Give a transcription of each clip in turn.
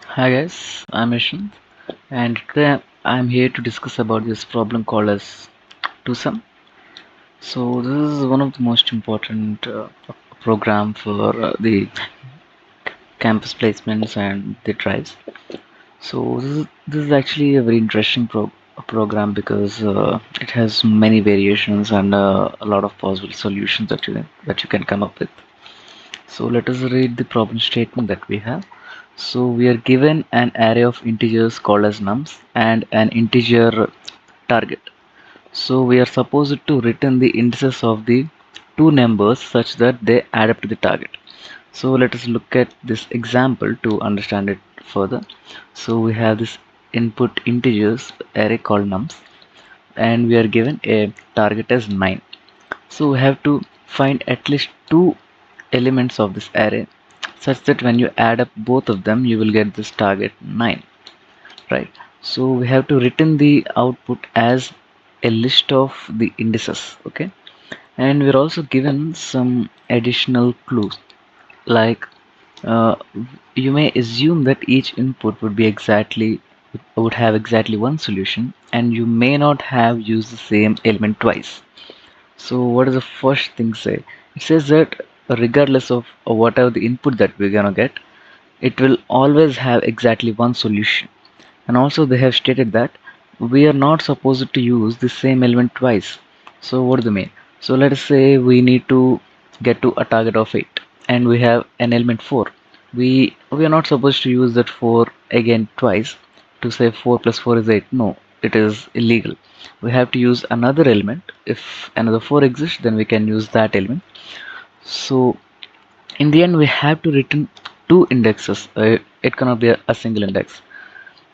Hi guys, I'm Ishan, and today I'm here to discuss about this problem called as two-sum. So this is one of the most important program for the campus placements and the drives. So this is actually a very interesting program because it has many variations and a lot of possible solutions that you can come up with. So let us read the problem statement that we have. So we are given an array of integers called as nums and an integer target. So we are supposed to return the indices of the two numbers such that they add up to the target. So let us look at this example to understand it further. So we have this input integers array called nums and we are given a target as 9. So we have to find at least two elements of this array such that when you add up both of them you will get this target 9, right? So we have to return the output as a list of the indices, okay? And we're also given some additional clues like uh, you may assume that each input would have exactly one solution and you may not have used the same element twice. So what does the first thing say? It says that regardless of whatever the input that we're gonna get, it will always have exactly one solution. And also they have stated that we are not supposed to use the same element twice. So what do they mean? So let us say we need to get to a target of 8 and we have an element 4. We are not supposed to use that 4 again twice to say 4 plus 4 is 8. No, it is illegal. We have to use another element. If another 4 exists, then we can use that element. So in the end we have to return two indexes. It cannot be a single index.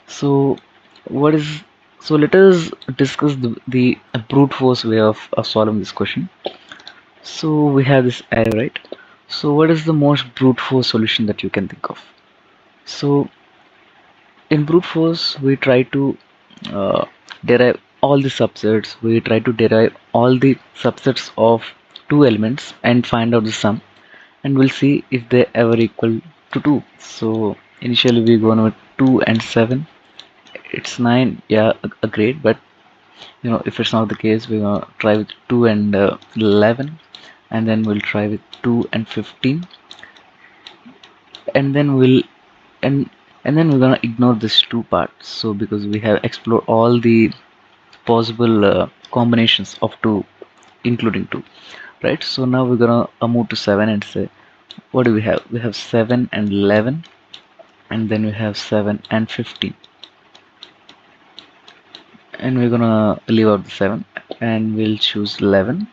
So what is so let us discuss the brute force way of solving this question. So we have this array, right? So what is the most brute force solution that you can think of? So in brute force we try to uh, derive all the subsets. We try to derive all the subsets of two elements and find out the sum, and we'll see if they ever equal to 2. So initially we go on with 2 and 7. It's 9, yeah, great, but if it's not the case, we're gonna try with 2 and 11, and then we'll try with 2 and 15, and then we'll and and then we're gonna ignore this two parts. So because we have explored all the possible combinations of 2 including 2, right? So now we're gonna move to 7 and say what do we have 7 and 11, and then we have 7 and 15, and we're gonna leave out the 7 and we'll choose 11,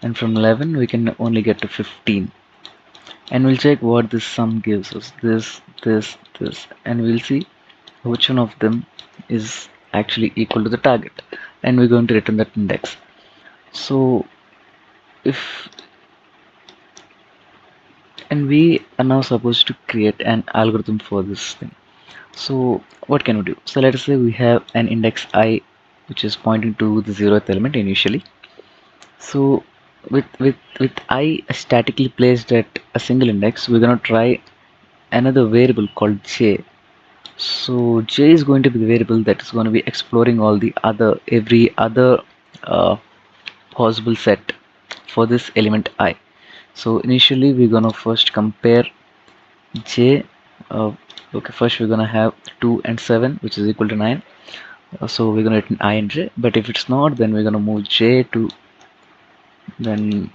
and from 11 we can only get to 15, and we'll check what this sum gives us, this, and we'll see which one of them is actually equal to the target, and we're going to return that index. So if and we are now supposed to create an algorithm for this thing. So what can we do? So let us say we have an index I which is pointing to the 0th element initially. So with I statically placed at a single index, we're gonna try another variable called j. So j is going to be the variable that is going to be exploring all the other every other uh, possible set for this element I. So initially we're gonna first compare j. uh, okay, first we're gonna have 2 and 7 which is equal to 9. So we're gonna return I and j, but if it's not, then we're gonna move j to, then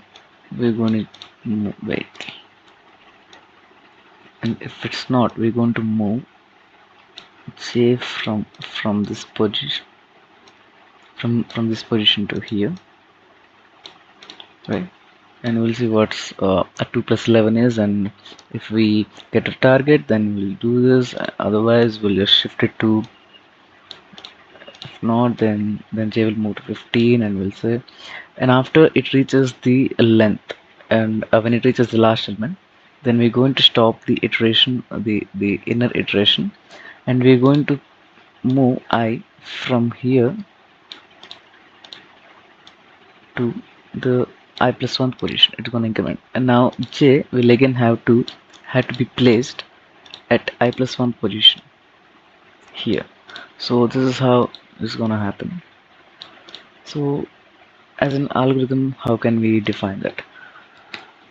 we're going to wait, and if it's not, we're going to move j from this position, from this position to here, right? And we'll see what's a 2 plus 11 is, and if we get a target then we'll do this, otherwise we'll just shift it to, if not, then j will move to 15, and we'll say, and after it reaches the length, and when it reaches the last element, then we're going to stop the iteration, the inner iteration, and we're going to move I from here to the I plus 1 position. It's going to increment, and now j will again have to be placed at I plus 1 position here. So this is how this is gonna happen. So as an algorithm, how can we define that?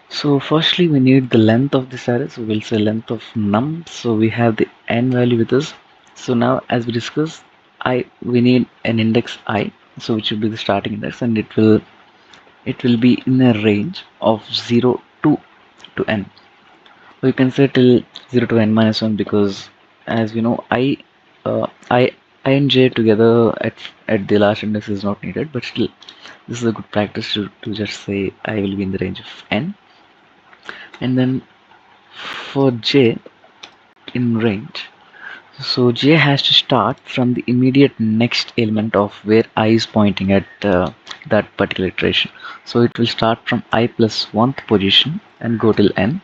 So firstly we need the length of this array, so we'll say length of num. So we have the n value with us. So now as we discussed, we need an index I, so which will be the starting index, and it will be in a range of 0 to n. So you can say till 0 to n minus 1, because as we know uh, I I and j together at the last index is not needed, but still this is a good practice to just say I will be in the range of n. And then for j in range, so j has to start from the immediate next element of where I is pointing at that particular iteration. So it will start from I plus 1th position and go till n.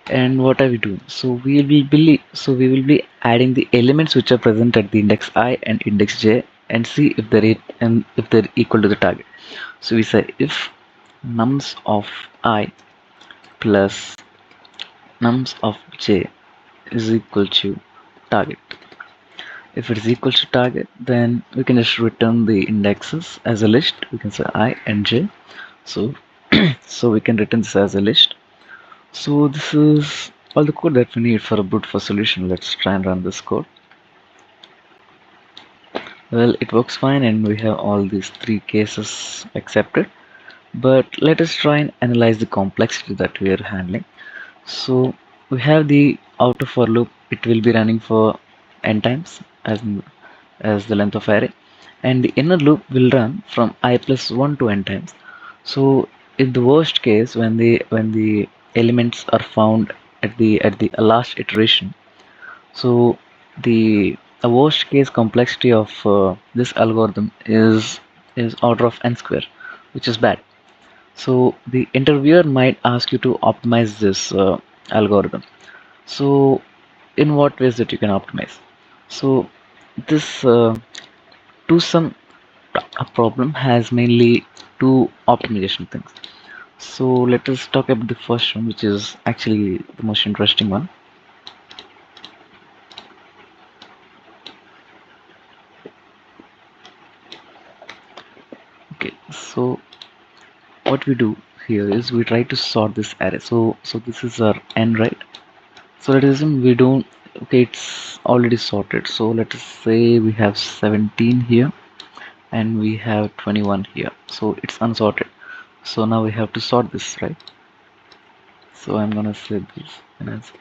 And what are we doing? So we will be adding the elements which are present at the index I and index j, and see if they're equal to the target. So we say if nums of I plus nums of j is equal to target. If it is equal to target, then we can just return the indexes as a list. We can say I and j. So so we can return this as a list. So this is all the code that we need for a brute force solution. Let's try and run this code. Well, it works fine and we have all these three cases accepted. But let us try and analyze the complexity that we are handling. So we have the outer for loop. It will be running for n times as the length of array, and the inner loop will run from I plus 1 to n times. So in the worst case, when the elements are found at the last iteration, so the worst case complexity of this algorithm is order of n square, which is bad. So the interviewer might ask you to optimize this algorithm. So in what ways that you can optimize? So this to some a problem has mainly two optimization things. So let us talk about the first one, which is actually the most interesting one. Okay, so what we do here is we try to sort this array. So this is our n, right? So let us assume we don't, okay, it's already sorted. So let us say we have 17 here and we have 21 here, so it's unsorted. So now we have to sort this, right? So I'm gonna say this and as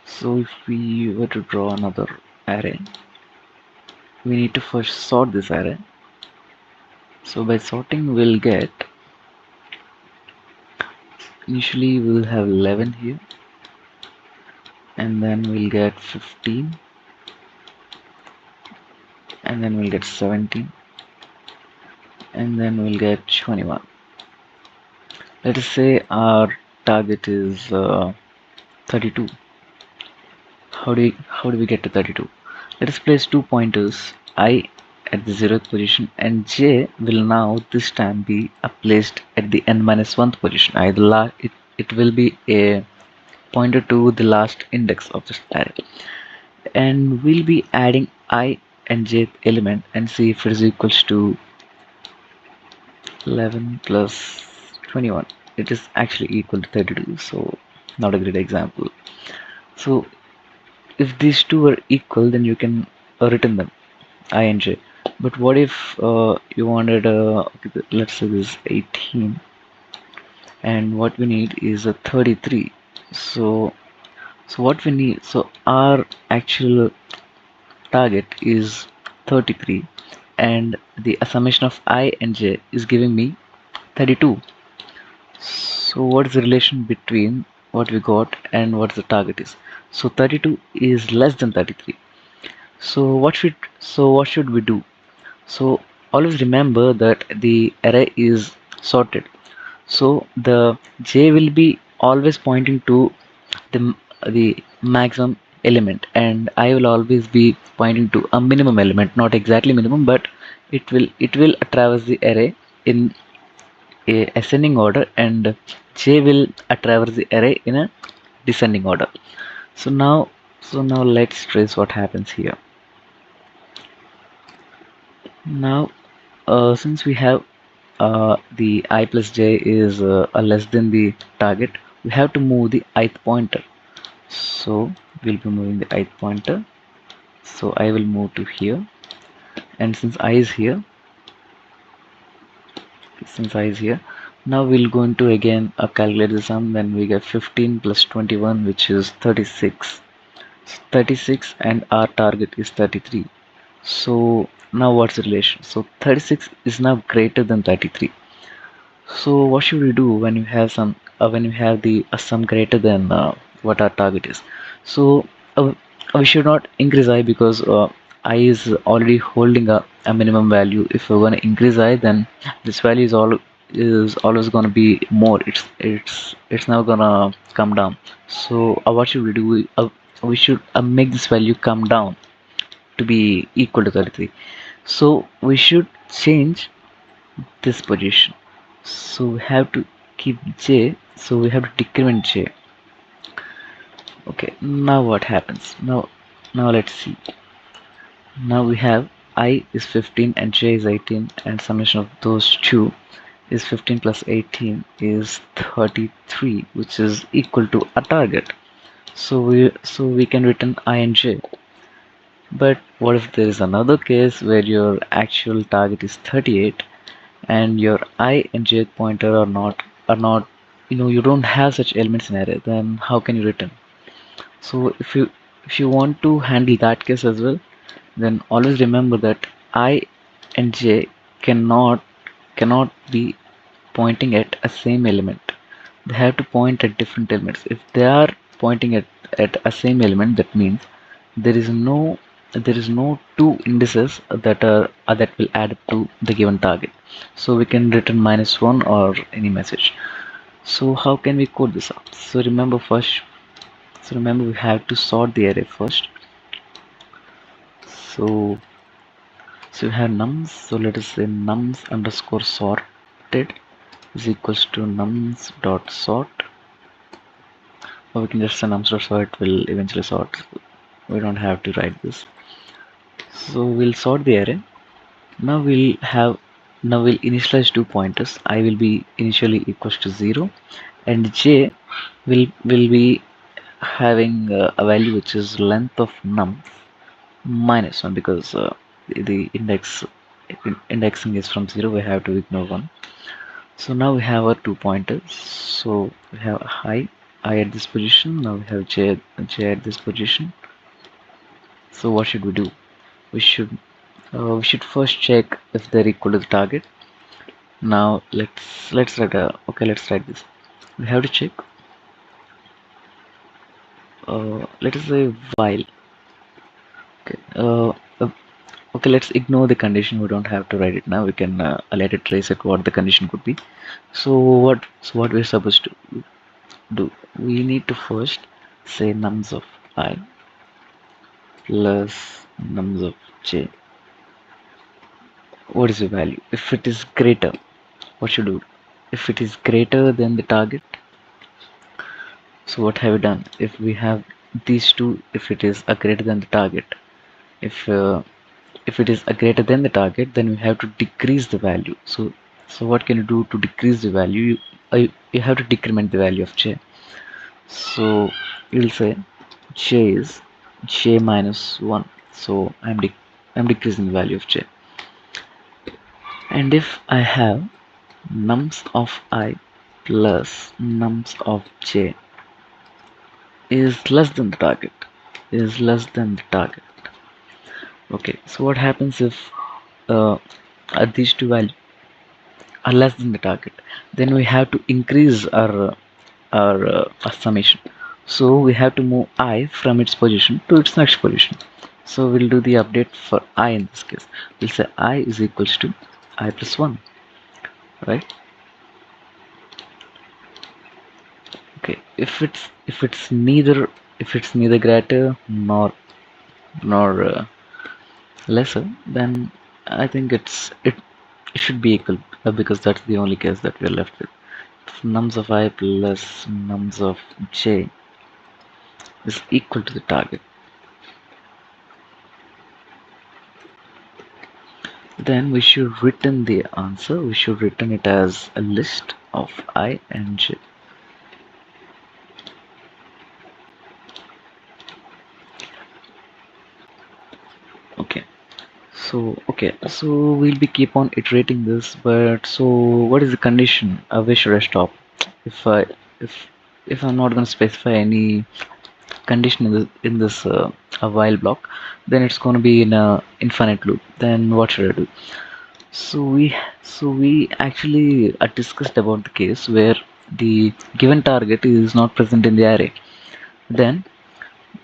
so if we were to draw another array, we need to first sort this array. So by sorting we'll get, initially we'll have 11 here, and then we'll get 15, and then we'll get 17, and then we'll get 21. Let us say our target is 32. How do we get to 32? Let us place two pointers, I at the 0th position and j will now this time be placed at the n minus 1th position. It will be a pointer to the last index of this array, and we'll be adding I and j element and see if it is equals to 11 plus 21. It is actually equal to 32, so not a great example. So if these two are equal, then you can return them, I and j. But what if you wanted okay, let's say this is 18 and what we need is a 33. So what we need, so our actual target is 33 and the summation of I and j is giving me 32. So what is the relation between what we got and what the target is? So 32 is less than 33. So what should we do? So always remember that the array is sorted. So the j will be always pointing to the maximum element, and I will always be pointing to a minimum element, not exactly minimum, but it will traverse the array in a ascending order, and j will traverse the array in a descending order. So now let's trace what happens here. Now since we have the I plus j is less than the target, we have to move the ith pointer. So we'll be moving the ith pointer. So I will move to here, and since I is here, now we'll going to again calculate the sum. Then we get 15 plus 21, which is 36. 36, and our target is 33. So now what's the relation? So 36 is now greater than 33. So what should we do when you have when you have the sum greater than what our target is? So uh, we should not increase I, because I is already holding a minimum value. If we're going to increase I, then this value is always going to be more. It's now gonna come down. So what should we do? We should make this value come down to be equal to 33. So we should change this position. So we have to keep j, so we have to decrement j. Okay, now what happens? Now let's see. Now we have I is 15 and j is 18, and summation of those two is 15 plus 18 is 33, which is equal to a target. So we can return I and j. But what if there is another case where your actual target is 38, and your I and j pointer are not you don't have such elements in array? Then how can you return? So if you want to handle that case as well, then always remember that I and j cannot be pointing at a same element. They have to point at different elements. If they are pointing at a same element, that means there is no two indices that will add up to the given target. So we can return -1 or any message. So how can we code this up? So remember we have to sort the array first. So we have nums. So let us say nums underscore sorted is equals to nums dot sort, or we can just say nums dot sort. It will eventually sort. We don't have to write this. So we'll sort the array. Now we'll initialize two pointers. I will be initially equals to 0, and j will be having a value which is length of num -1, because the indexing is from 0. We have to ignore 1. So now we have our two pointers. So we have I at this position. Now we have j at this position. So what should we do? We should first check if they're equal to the target. Now let's write this. We have to check. Let us say while. Okay. Okay. Let's ignore the condition. We don't have to write it now. We can let it trace it what the condition could be. So what we're supposed to do? We need to first say nums of I plus nums of j. What is the value? If it is greater, what should we do? If it is greater than the target, so what have we done? If we have these two, if it is a greater than the target, if it is a greater than the target, then we have to decrease the value. So what can you do to decrease the value? You have to decrement the value of j. So you'll say j is j minus 1. So I'm decreasing the value of j. And if I have nums of I plus nums of j is less than the target. Okay, so what happens if uh, these two values are less than the target? Then we have to increase our summation. So we have to move I from its position to its next position. So we'll do the update for I in this case. We'll say I is equals to I plus 1, right? Okay, if it's neither if it's neither greater nor lesser, then I think it should be equal, because that's the only case that we're left with. If nums of I plus nums of j is equal to the target, then we should return the answer. We should return it as a list of I and j. Okay, so we'll be keep on iterating this, but so what is the condition? Where should I stop? If I if if I'm not going to specify any condition in this a while block, then it's going to be in a infinite loop. Then what should I do? So we actually discussed about the case where the given target is not present in the array. Then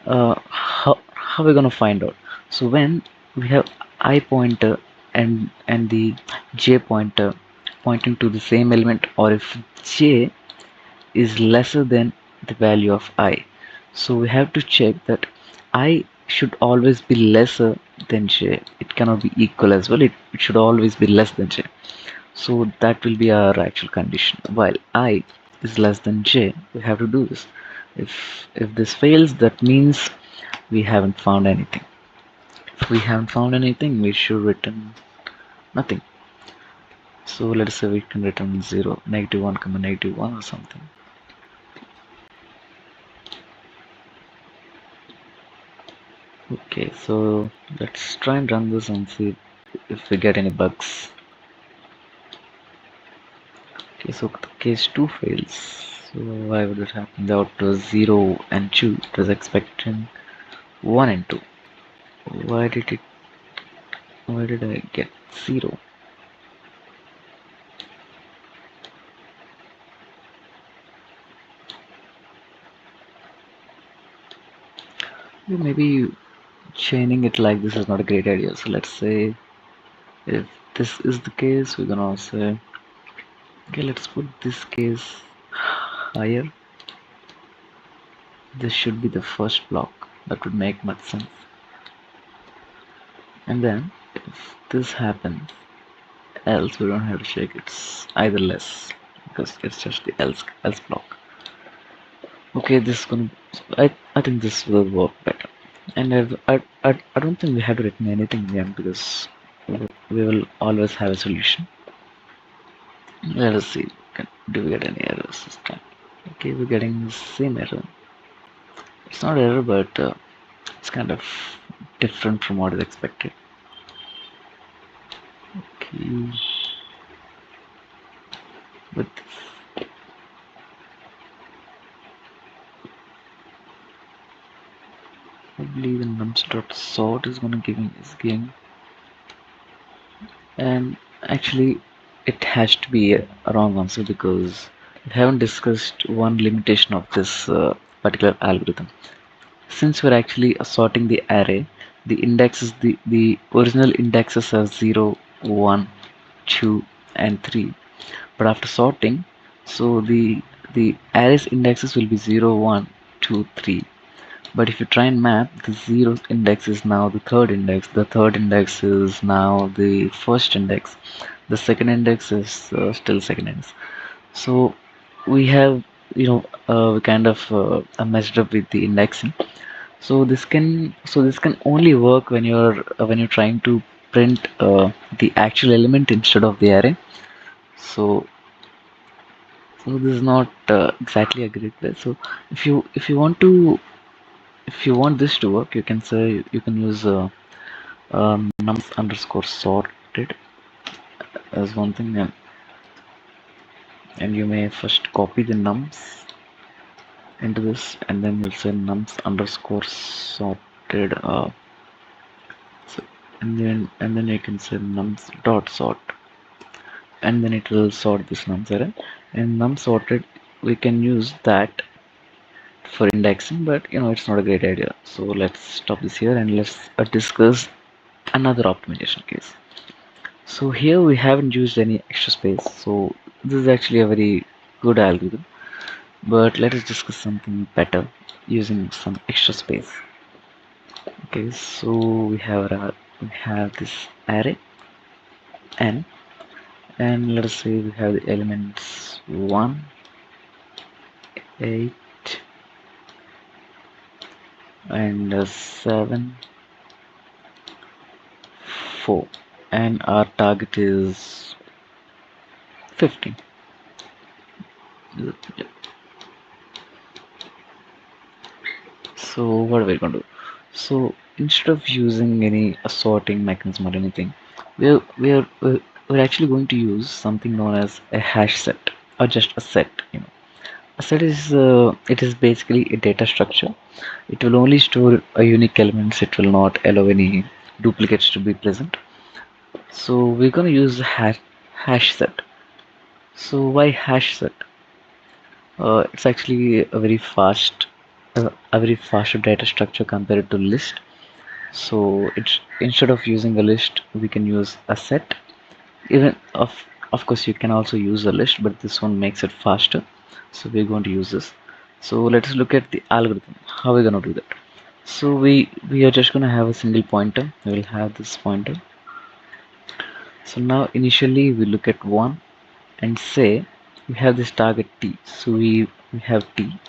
how are we gonna find out? So when we have I pointer and the j pointer pointing to the same element, or if j is lesser than the value of I, so we have to check that I should always be lesser than j. It cannot be equal as well. It should always be less than j. So that will be our actual condition. While I is less than j, we have to do this. If this fails, that means we haven't found anything. If we haven't found anything, we should return nothing. So let's say we can return 0, -1, -1 or something. Okay, so let's try and run this and see if we get any bugs. Okay, so case 2 fails. So why would it happen? The output was 0 and 2. It was expecting 1 and 2. Why did I get 0? Maybe chaining it like this is not a great idea. So let's say if this is the case, we're gonna say, okay, let's put this case higher. This should be the first block. That would make much sense. And then if this happens, else we don't have to check. It's either less, because it's just the else block. Okay, this is gonna. I think this will work better. And I don't think we have to written anything in the end, because we will always have a solution. Let us see. Do we get any errors this time? Okay, we're getting the same error. It's not error, but it's kind of different from what is expected. Okay, but probably the nums.sort is gonna give me this game, and actually it has to be a wrong answer, because we haven't discussed one limitation of this particular algorithm. Since we're actually assorting the array, the indexes, the original indexes are 0, 1, 2 and 3, but after sorting, so the array's indexes will be 0, 1, 2, 3. But if you try and map, the 0 index is now the third index, the third index is now the first index, the second index is still second index. So we have, we kind of messed up with the indexing. So this can only work when you're trying to print the actual element instead of the array. So this is not exactly a great way. So if you want this to work, you can say you can use nums underscore sorted as one thing, and you may first copy the nums into this, and then you'll say nums underscore sorted, so, and then you can say nums dot sort, and then it will sort this nums array. And num sorted, we can use that for indexing, but it's not a great idea. So let's stop this here, and let's discuss another optimization case. So here we haven't used any extra space, so this is actually a very good algorithm, but let us discuss something better. using some extra space. Okay, so we have this array n, and let us say we have the elements 1, 8, and 7, 4, and our target is 15. So what are we going to do? So instead of using any sorting mechanism or anything, we're actually going to use something known as a hash set, or just a set. A set is it is basically a data structure. It will only store a unique elements. It will not allow any duplicates to be present. So we're going to use a hash set. So why hash set? It's actually a very faster data structure compared to list. So it's instead of using a list, we can use a set. Even of course you can also use a list, but this one makes it faster. So we're going to use this. So let's look at the algorithm. How we're going to do that? So we are just going to have a single pointer. We will have this pointer. So now initially we look at 1 and say we have this target t. So we have t,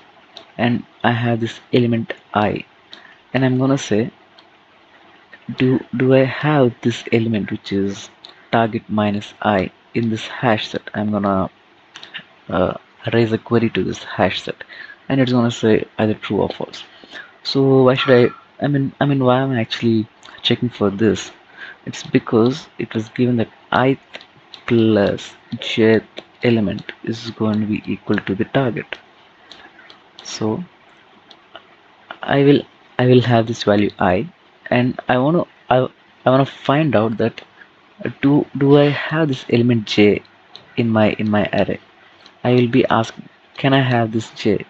and I have this element I, and I'm gonna say do I have this element which is target minus I in this hash set. I'm gonna raise a query to this hash set, and it's gonna say either true or false. So why should I mean why am I actually checking for this? It's because it was given that ith plus jth element is going to be equal to the target. So I will I will have this value I, and I wanna find out that do I have this element j in my array. I will be asking, can I have this j?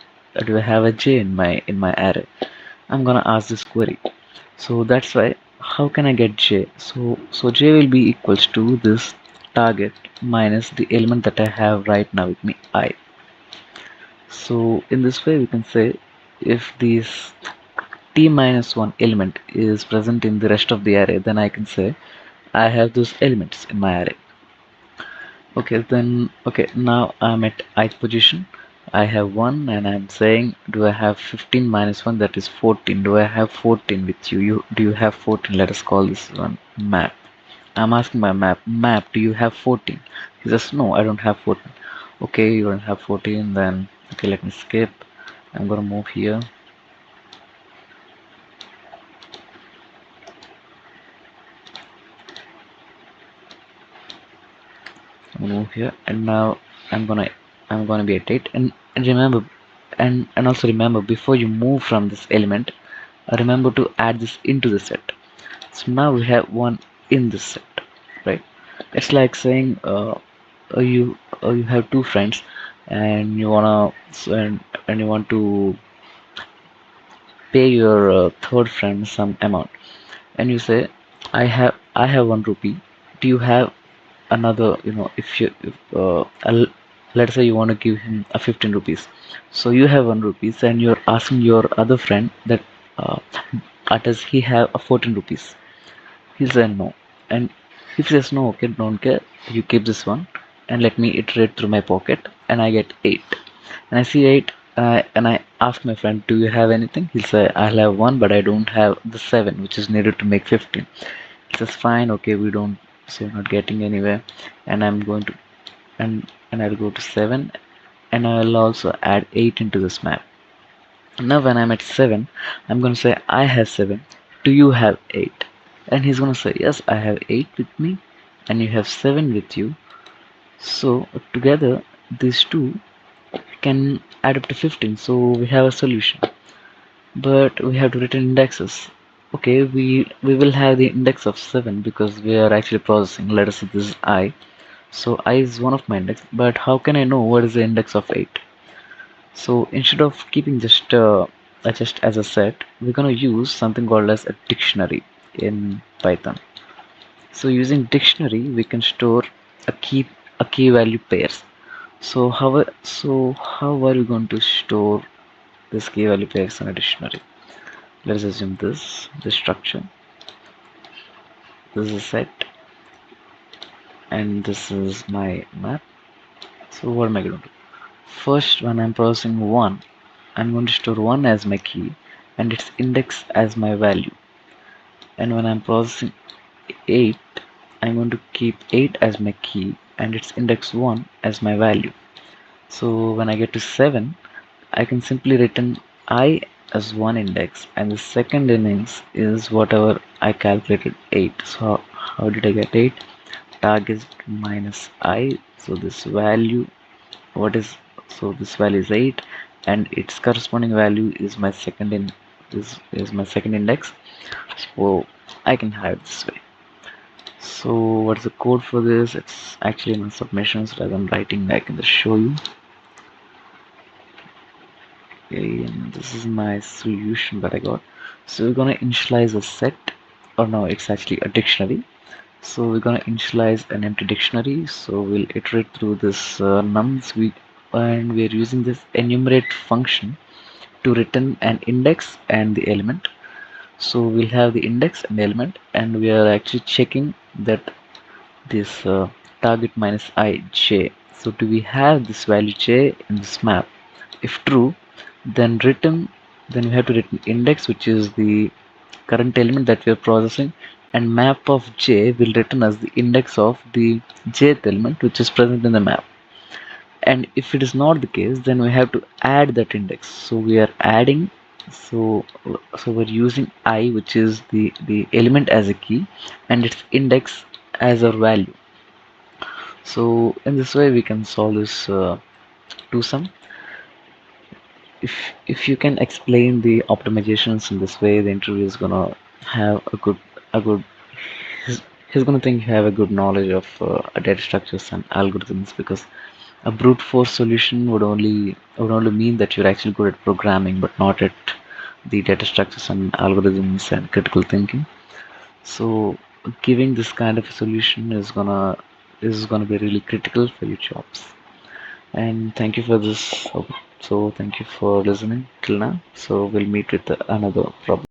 Do I have a j in my array? I'm gonna ask this query. So that's why, how can I get j? So j will be equals to this target minus the element that I have right now with me I. So in this way we can say if this t minus 1 element is present in the rest of the array, then I can say I have those elements in my array. Okay, now I'm at ith position. I have 1, and I'm saying do I have 15 minus 1, that is 14. Do I have 14 with you? Do you have 14? Let us call this one map. I'm asking my map, do you have 14? He says no, I don't have 14. Okay, you don't have 14, then okay, let me skip. I'm gonna move here. I'm gonna move here, and now I'm gonna be at 8. And remember, and also remember, before you move from this element, remember to add this into the set. So now we have one in this set, right? It's like saying you have two friends, and you wanna and you want to pay your third friend some amount, and you say I have 1 rupee. Do you have another, let's say you want to give him a 15 rupees. So you have 1 rupees, and you're asking your other friend that uh, does he have a 14 rupees? He said no. And if he says no, okay, don't care, you keep this one and let me iterate through my pocket, and I get 8. And I see 8, and I ask my friend, do you have anything? He'll say, I'll have 1, but I don't have the 7 which is needed to make 15. He says fine, okay, we don't, so we're not getting anywhere. And I'm going to, and I'll go to 7, and I'll also add 8 into this map. Now when I'm at 7, I'm going to say I have 7, do you have 8? And he's going to say yes, I have 8 with me, and you have 7 with you. So together these two can add up to 15. So we have a solution, but we have to return indexes. Okay, we will have the index of 7 because we are actually processing. Let us say this is I. So I is one of my index, but how can I know what is the index of 8? So instead of keeping just as a set, we're gonna use something called as a dictionary in Python. So using dictionary, we can store a key value pairs. So how are you going to store this key value pairs in a dictionary. Let's assume this structure. This is a set, and this is my map. So what am I going to do? First, when I'm processing 1, I'm going to store 1 as my key and its index as my value. And when I'm processing 8, I'm going to keep 8 as my key and its index 1 as my value. So when I get to 7, I can simply return I as one index, and the second index is whatever I calculated 8. So how did I get 8? Target minus I, so this value, this value is 8, and its corresponding value is my second is my second index. So I can have it this way. So what's the code for this? It's actually in my submissions. Rather than writing, I can just show you. Okay, and this is my solution that I got. So we're gonna initialize a set, or no, it's actually a dictionary. So we're gonna initialize an empty dictionary. So we'll iterate through this nums, and we're using this enumerate function to return an index and the element. So we'll have the index and the element, and we are actually checking that this target minus I j. So do we have this value j in this map? If true, then we have to return index, which is the current element that we are processing, and map of j will return as the index of the jth element which is present in the map. And if it is not the case, then we have to add that index. So we are adding, so we're using I, which is the element as a key, and its index as our value. So in this way we can solve this two sum. If you can explain the optimizations in this way, the interviewer is gonna have a good he's gonna think you have a good knowledge of data structures and algorithms, because a brute force solution would only mean that you're actually good at programming but not at the data structures and algorithms and critical thinking. So giving this kind of a solution is gonna be really critical for your jobs. And thank you for this. So thank you for listening till now. So we'll meet with another problem.